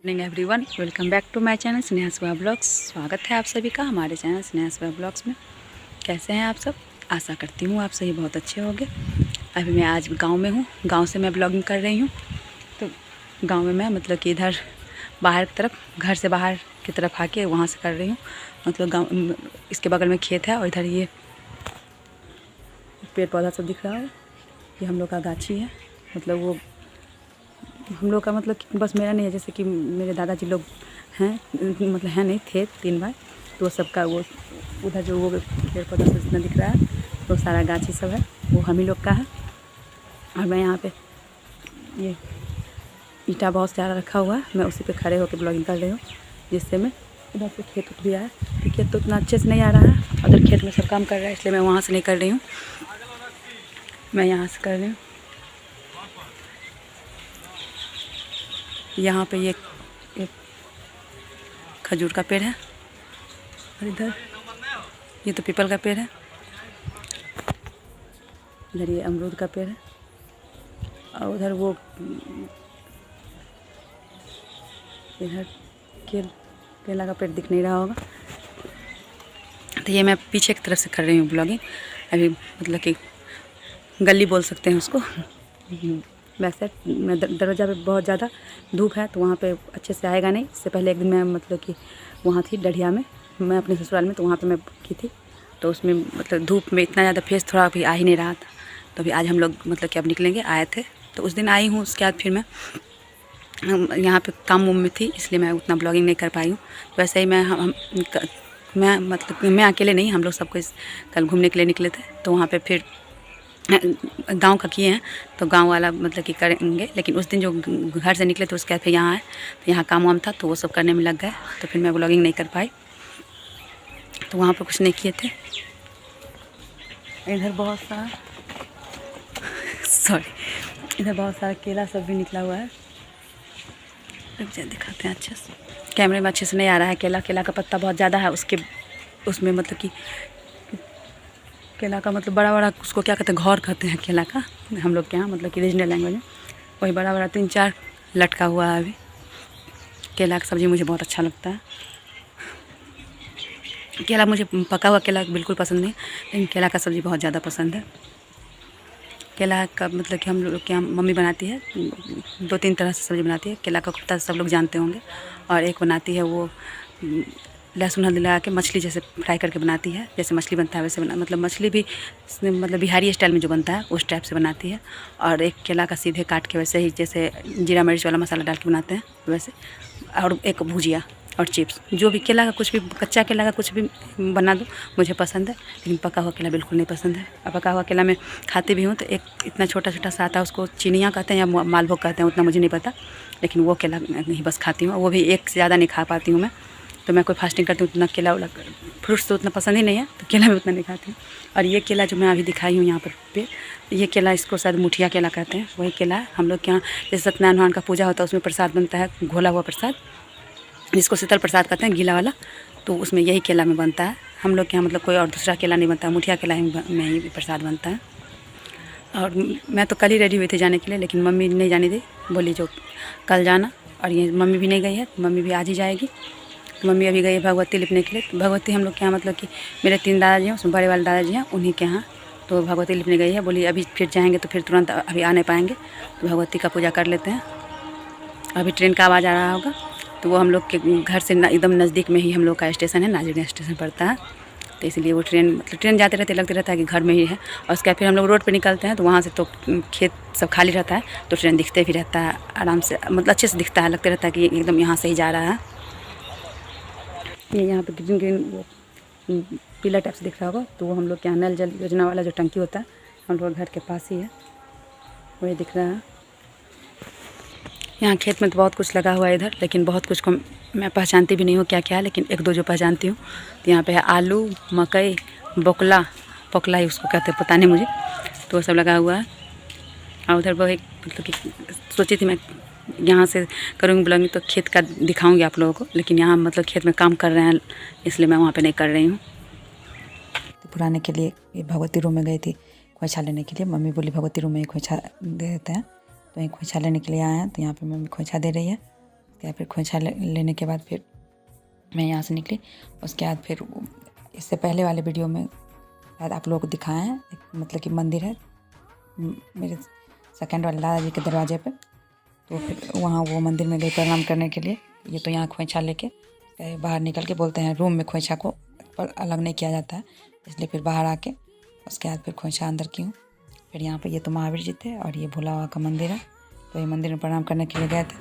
Morning everyone, welcome back to my channel Sneha Suha blogs. स्वागत है आप सभी का हमारे चैनल स्नेहा सुहा ब्लॉग्स में। कैसे हैं आप सब? आशा करती हूँ आप सभी बहुत अच्छे होंगे। अभी मैं आज गांव में हूँ, गांव से मैं ब्लॉगिंग कर रही हूँ। तो गांव में मैं मतलब कि इधर बाहर की तरफ, घर से बाहर की तरफ आके वहाँ से कर रही हूँ। मतलब गाँव, इसके बगल में खेत है और इधर ये पेड़ पौधा सब दिख रहा है। ये हम लोग का गाछी है। मतलब वो हम लोग का मतलब कि बस मेरा नहीं है, जैसे कि मेरे दादाजी लोग हैं, मतलब हैं नहीं, थे 3 भाई। तो सबका वो उधर जो वो पेड़ पौधा सब जितना दिख रहा है तो सारा गाछी सब है, वो हम ही लोग का है। और मैं यहाँ पे ये ईंटा बहुत सारा रखा हुआ है, मैं उसी पे खड़े होकर ब्लॉगिंग कर रही हूँ, जिससे मैं उधर से खेत उठ भी आया। तो खेत तो उतना अच्छे से नहीं आ रहा है, उधर खेत में सब काम कर रहा है, इसलिए मैं वहाँ से नहीं कर रही हूँ, मैं यहाँ से कर रही हूँ। यहाँ पे ये एक खजूर का पेड़ है और इधर ये तो पीपल का पेड़ है, इधर ये अमरूद का पेड़ है और उधर वो इधर केला का पेड़ दिख नहीं रहा होगा। तो ये मैं पीछे की तरफ से कर रही हूँ ब्लॉगिंग। अभी मतलब कि गली बोल सकते हैं उसको। बैक साइड में दरवाज़ा पे बहुत ज़्यादा धूप है तो वहाँ पे अच्छे से आएगा नहीं। इससे पहले एक दिन मैं मतलब कि वहाँ थी डढ़िया में, मैं अपने ससुराल में, तो वहाँ पे मैं की थी। तो उसमें मतलब धूप में इतना ज़्यादा फेस थोड़ा भी आ ही नहीं रहा था। तो अभी आज हम लोग मतलब कि अब निकलेंगे, आए थे तो उस दिन आई हूँ। उसके बाद फिर मैं यहाँ पे काम में थी, इसलिए मैं उतना ब्लॉगिंग नहीं कर पाई हूँ। वैसे ही मैं मतलब मैं अकेले नहीं, हम लोग सबको कल घूमने के लिए निकले थे। तो वहाँ पे फिर गांव का किए हैं तो गांव वाला मतलब कि करेंगे, लेकिन उस दिन जो घर से निकले तो उसके बाद फिर यहाँ आए तो यहाँ काम वाम था तो वो सब करने में लग गए, तो फिर मैं ब्लॉगिंग नहीं कर पाई। तो वहाँ पर कुछ नहीं किए थे। इधर बहुत सारा इधर बहुत सारा केला सब भी निकला हुआ है। दिखाते हैं अच्छे से, कैमरे में अच्छे से नहीं आ रहा है। केला का पत्ता बहुत ज़्यादा है उसमें मतलब कि केला का मतलब बड़ा बड़ा, उसको क्या कहते हैं, घौर कहते हैं केला का हम लोग के यहाँ, मतलब कि रीजनल लैंग्वेज में। वही बड़ा बड़ा 3-4 लटका हुआ है। अभी केला का सब्ज़ी मुझे बहुत अच्छा लगता है। केला मुझे पका हुआ केला बिल्कुल पसंद नहीं, लेकिन केला का सब्ज़ी बहुत ज़्यादा पसंद है। केला का मतलब कि हम लोग के यहाँ मम्मी बनाती है, 2-3 तरह से सब्ज़ी बनाती है। केला का कोफ्ता सब लोग जानते होंगे, और एक बनाती है वो लहसुन हल्दी लगा के मछली जैसे फ्राई करके बनाती है। जैसे मछली बनता है वैसे मतलब मछली भी मतलब बिहारी स्टाइल में जो बनता है उस टाइप से बनाती है। और एक केला का सीधे काट के वैसे ही जैसे जीरा मिर्च वाला मसाला डाल के बनाते हैं वैसे। और एक भुजिया और चिप्स, जो भी केला का कुछ भी, कच्चा केला का कुछ भी बना दो मुझे पसंद है, लेकिन पका हुआ केला बिल्कुल नहीं पसंद है। और पका हुआ केला मैं खाती भी हूँ तो एक इतना छोटा छोटा सा आता है, उसको चिनिया कहते हैं या मालभोग कहते हैं, उतना मुझे नहीं पता, लेकिन वो केला नहीं बस खाती हूँ, वो भी एक से ज़्यादा नहीं खा पाती हूँ मैं। तो मैं कोई फास्टिंग करती हूँ, उतना केला वाला फ्रूट्स तो उतना पसंद ही नहीं है, तो केला भी उतना नहीं खाती हूँ। और ये केला जो मैं अभी दिखाई हूँ यहाँ पर ये केला, इसको शायद मुठिया केला कहते हैं, वही केला है। हम लोग के यहाँ जैसे सत्यनारायण भगवान का पूजा होता है उसमें प्रसाद बनता है, घोला हुआ प्रसाद, जिसको शीतल प्रसाद कहते हैं, गीला वाला, तो उसमें यही केला में बनता है। हम लोग के यहाँ मतलब कोई और दूसरा केला नहीं बनता, मुठिया केला में ही प्रसाद बनता है। और मैं तो कल ही रेडी हुई थी जाने के लिए, लेकिन मम्मी नहीं जाने दी, बोली जो कल जाना। और ये मम्मी भी नहीं गई है, मम्मी भी आज ही जाएगी। तो मम्मी अभी गई है भगवती लिपने के लिए। तो भगवती हम लोग के यहाँ मतलब कि मेरे 3 दादाजी हैं, उसमें बड़े वाले दादाजी हैं, उन्हीं के यहाँ तो भगवती लिपने गई है। बोली अभी फिर जाएंगे तो फिर तुरंत अभी आ नहीं पाएंगे, तो भगवती का पूजा कर लेते हैं। अभी ट्रेन का आवाज़ आ रहा होगा, तो वो हम लोग के घर से एकदम नज़दीक में ही हम लोग का स्टेशन है, नाजिरगंज स्टेशन पड़ता है। तो इसलिए वो ट्रेन जाते रहते लगते रहता है कि घर में ही है। और उसके बाद फिर हम लोग रोड पे निकलते हैं तो वहाँ से तो खेत सब खाली रहता है, तो ट्रेन दिखते भी रहता है आराम से, मतलब अच्छे से दिखता है, लगते रहता है कि एकदम यहाँ से ही जा रहा है। ये यहाँ पे ग्रीन ग्रीन वो पीला टाइप से दिख रहा होगा, तो वो हम लोग के यहाँ नल जल योजना वाला जो टंकी होता है हम लोग घर के पास ही है, वही दिख रहा है। यहाँ खेत में तो बहुत कुछ लगा हुआ है इधर, लेकिन बहुत कुछ को मैं पहचानती भी नहीं हूँ क्या क्या है, लेकिन 1-2 जो पहचानती हूँ। तो यहाँ पे है आलू, मकई, पोकला ही उसको कहते हैं, पता नहीं मुझे, तो वो सब लगा हुआ है। और उधर वो एक मतलब कि सोची थी मैं यहाँ से करूँगी ब्लॉगिंग तो खेत का दिखाऊँगी आप लोगों को, लेकिन यहाँ मतलब खेत में काम कर रहे हैं इसलिए मैं वहाँ पर नहीं कर रही हूँ। पुराने के लिए भगवती रूम में गई थी खोइछा लेने के लिए, मम्मी बोली भगवती रूम में ही खोइछा दे देते हैं, तो यहीं खोइछा लेने के लिए आए हैं। तो यहाँ पे मम्मी खोइछा दे रही है। क्या फिर खोइछा लेने के बाद फिर मैं यहाँ से निकली। उसके बाद फिर इससे पहले वाले वीडियो में शायद आप लोगों को दिखाया है, मतलब कि मंदिर है मेरे सेकंड वाले दादाजी के दरवाजे पे, तो फिर वहाँ वो मंदिर में गई प्रणाम करने के लिए। ये तो यहाँ खोइछा लेके बाहर निकल के बोलते हैं रूम में खोइछा को पर अलग नहीं किया जाता है, इसलिए फिर बाहर आके उसके बाद फिर खोइछा अंदर की हूँ। फिर यहाँ पे ये तो महावीर जी थे और ये भोला बाबा का मंदिर है, तो ये मंदिर में प्रणाम करने के लिए गए थे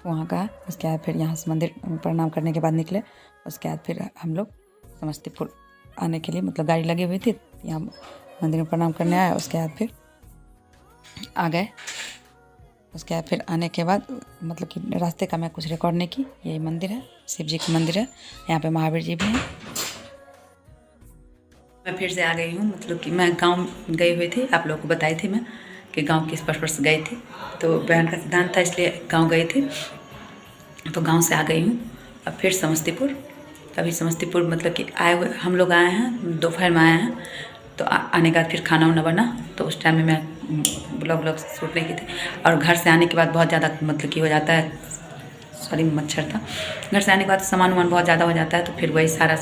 वहाँ का। उसके बाद फिर यहाँ से मंदिर प्रणाम करने के बाद निकले। उसके बाद फिर हम लोग समस्तीपुर आने के लिए, मतलब गाड़ी लगी हुई थी, यहाँ मंदिर में प्रणाम करने आए। उसके बाद फिर आ गए। उसके बाद फिर आने के बाद मतलब कि रास्ते का मैं कुछ रिकॉर्ड नहीं की। ये मंदिर है, शिव जी का मंदिर है, यहाँ पे महावीर जी भी हैं। मैं फिर से आ गई हूँ, मतलब कि मैं गांव गई हुई थी, आप लोगों को बताई थी मैं कि गांव किस पर्पस से गई थी। तो बहन का सिद्धांत था इसलिए गांव गई थी, तो गांव से आ गई हूँ अब फिर समस्तीपुर। अभी समस्तीपुर मतलब कि आए हुए हम लोग आए हैं, दोपहर में आए हैं, तो आने के बाद फिर खाना वाना बना, तो उस टाइम में मैं ब्लॉग शूट नहीं की थी। और घर से आने के बाद बहुत ज़्यादा मतलब कि हो जाता है, सॉरी मच्छर था, घर से आने के बाद सामान वामान बहुत ज़्यादा हो जाता है, तो फिर वही सारा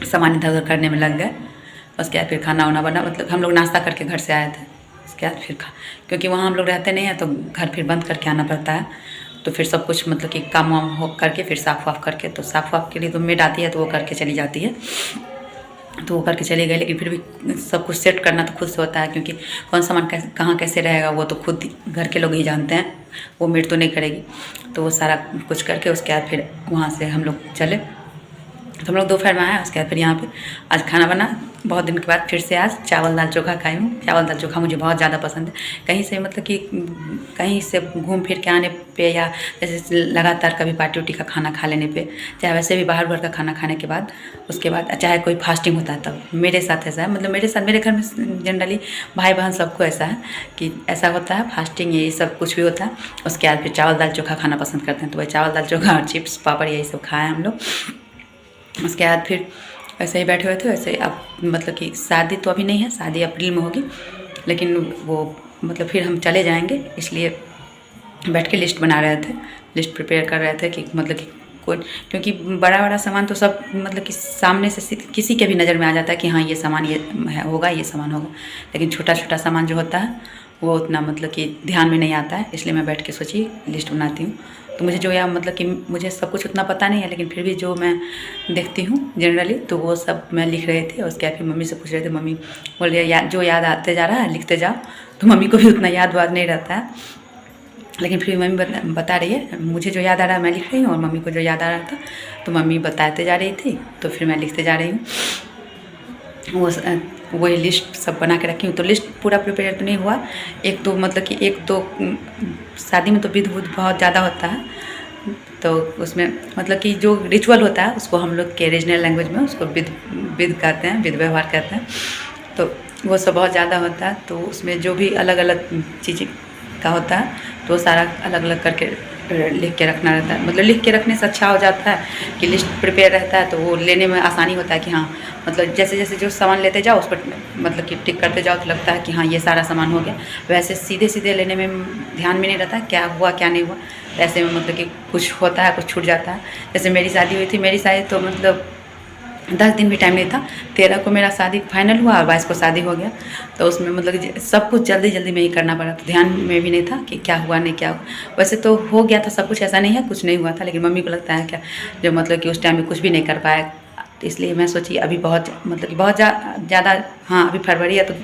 सामान इधर उधर करने में लग गए। उसके बाद फिर खाना वाना बना, मतलब हम लोग नाश्ता करके घर से आए थे। उसके बाद फिर क्योंकि वहाँ हम लोग रहते नहीं हैं तो घर फिर बंद करके आना पड़ता है, तो फिर सब कुछ मतलब कि काम वाम हो करके फिर साफ़ वाफ करके, तो साफ़ वाफ के लिए तो मेड आती है तो वो करके चली जाती है, तो वो करके चली गई। लेकिन फिर भी सब कुछ सेट करना तो खुद से होता है, क्योंकि कौन सामान कहाँ कैसे रहेगा वो तो खुद घर के लोग ही जानते हैं, वो मेड तो नहीं करेगी। तो वो सारा कुछ करके उसके बाद फिर वहाँ से हम लोग चले, तो हम लोग दोपहर में आए। उसके बाद फिर यहाँ पे आज खाना बना, बहुत दिन के बाद फिर से आज चावल दाल चोखा खाई हूँ। चावल दाल चोखा मुझे बहुत ज़्यादा पसंद है। कहीं से मतलब कि कहीं से घूम फिर के आने पे, या जैसे लगातार कभी पार्टी उटी का खाना खा लेने पे, चाहे वैसे भी बाहर का खाना खाने के बाद, उसके बाद चाहे कोई फास्टिंग होता है तब, मेरे साथ ऐसा है, मतलब मेरे साथ मेरे घर में जनरली भाई बहन सबको ऐसा है कि ऐसा होता है, फास्टिंग ये सब कुछ भी होता है। उसके बाद फिर चावल दाल चोखा खाना पसंद करते हैं, तो वही चावल दाल चोखा और चिप्स पापड़ यही सब खाए हम लोग। उसके बाद फिर ऐसे ही बैठे हुए थे। वैसे अब मतलब कि शादी तो अभी नहीं है, शादी अप्रैल में होगी, लेकिन वो मतलब फिर हम चले जाएंगे, इसलिए बैठ के लिस्ट बना रहे थे, लिस्ट प्रिपेयर कर रहे थे कि मतलब कि कोई, क्योंकि बड़ा बड़ा सामान तो सब मतलब कि सामने से किसी के भी नज़र में आ जाता है कि हाँ ये सामान ये होगा, ये सामान होगा, लेकिन छोटा छोटा सामान जो होता है वो उतना मतलब कि ध्यान में नहीं आता है। इसलिए मैं बैठ के सोची लिस्ट बनाती हूँ। तो मुझे जो या मतलब कि मुझे सब कुछ उतना पता नहीं है, लेकिन फिर भी जो मैं देखती हूँ जनरली तो वो सब मैं लिख रहे थे। उसके बाद फिर मम्मी से पूछ रहे थे, मम्मी बोल रही है जो याद आते जा रहा है लिखते जाओ। तो मम्मी को भी उतना याद वाद नहीं रहता है, लेकिन फिर मम्मी बता रही है, मुझे जो याद आ रहा है मैं लिख रही हूँ, और मम्मी को जो याद आ रहा था तो मम्मी बताते जा रही थी, तो फिर मैं लिखते जा रही हूँ। वही लिस्ट सब बना के रखी हूँ। तो लिस्ट पूरा प्रिपेयर तो नहीं हुआ, एक दो मतलब कि एक दो शादी में तो विध वुध बहुत ज़्यादा होता है, तो उसमें मतलब कि जो रिचुअल होता है उसको हम लोग के रीजनल लैंग्वेज में उसको विध कहते हैं, विध व्यवहार कहते हैं। तो वो सब बहुत ज़्यादा होता है, तो उसमें जो भी अलग अलग चीज़ का होता है तो वो सारा अलग अलग करके लिख के रखना रहता है। मतलब लिख के रखने से अच्छा हो जाता है कि लिस्ट प्रिपेयर रहता है, तो वो लेने में आसानी होता है कि हाँ मतलब जैसे जैसे जो सामान लेते जाओ उस पर मतलब कि टिक करते जाओ तो लगता है कि हाँ ये सारा सामान हो गया। वैसे सीधे सीधे लेने में ध्यान में नहीं रहता क्या हुआ क्या नहीं हुआ, ऐसे में मतलब कि कुछ होता है कुछ छूट जाता है। जैसे मेरी शादी हुई थी, मेरी शादी तो मतलब 10 दिन भी टाइम नहीं था, 13 को मेरा शादी फाइनल हुआ और 22 को शादी हो गया। तो उसमें मतलब सब कुछ जल्दी जल्दी में ही करना पड़ा, तो ध्यान में भी नहीं था कि क्या हुआ नहीं क्या हुआ। वैसे तो हो गया था सब कुछ, ऐसा नहीं है कुछ नहीं हुआ था, लेकिन मम्मी को लगता है क्या जो मतलब कि उस टाइम में कुछ भी नहीं कर पाया। तो इसलिए मैं सोची अभी बहुत मतलब कि बहुत ज़्यादा, हाँ अभी फरवरी है तो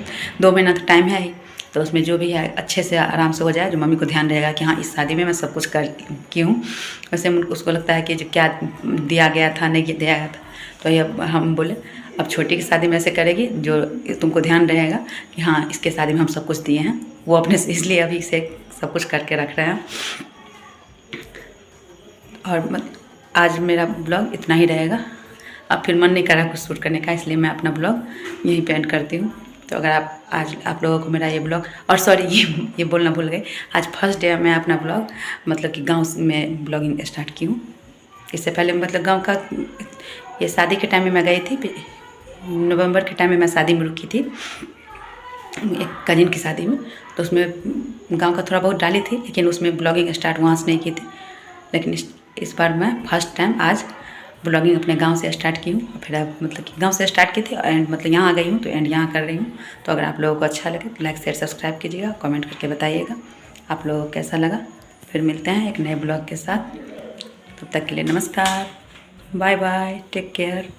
2 महीना तो टाइम है ही, तो उसमें जो भी है अच्छे से आराम से हो जाए, जो मम्मी को ध्यान रहेगा कि हाँ इस शादी में मैं सब कुछ कर की हूँ। वैसे उसको लगता है कि जो क्या दिया गया था नहीं दिया गया था, तो ये हम बोले अब छोटी की शादी में ऐसे करेगी जो तुमको ध्यान रहेगा कि हाँ इसके शादी में हम सब कुछ दिए हैं, वो अपने से इसलिए अभी से सब कुछ करके रख रहे हैं। और आज मेरा ब्लॉग इतना ही रहेगा, अब फिर मन नहीं कर रहा कुछ शूट करने का, इसलिए मैं अपना ब्लॉग यहीं पे एंड करती हूँ। तो अगर आप लोगों को मेरा ये ब्लॉग, और सॉरी ये बोलना भूल गई, आज फर्स्ट डे मैं अपना ब्लॉग मतलब कि गांव में ब्लॉगिंग स्टार्ट की हूँ। इससे पहले मतलब गांव का ये शादी के टाइम में मैं गई थी, नवंबर के टाइम में मैं शादी में रुकी थी, एक कजिन की शादी में, तो उसमें गांव का थोड़ा बहुत डाली थी, लेकिन उसमें ब्लॉगिंग स्टार्ट वहाँ से नहीं की थी। लेकिन इस बार मैं फर्स्ट टाइम आज ब्लॉगिंग अपने गांव से स्टार्ट की हूँ। फिर अब मतलब कि गांव से स्टार्ट की थी एंड मतलब यहाँ आ गई हूँ, तो एंड यहाँ कर रही हूँ। तो अगर आप लोगों को अच्छा लगे तो लाइक शेयर सब्सक्राइब कीजिएगा, कमेंट करके बताइएगा आप लोगों को कैसा लगा। फिर मिलते हैं एक नए ब्लॉग के साथ, तब तक के लिए नमस्कार, बाय बाय, टेक केयर।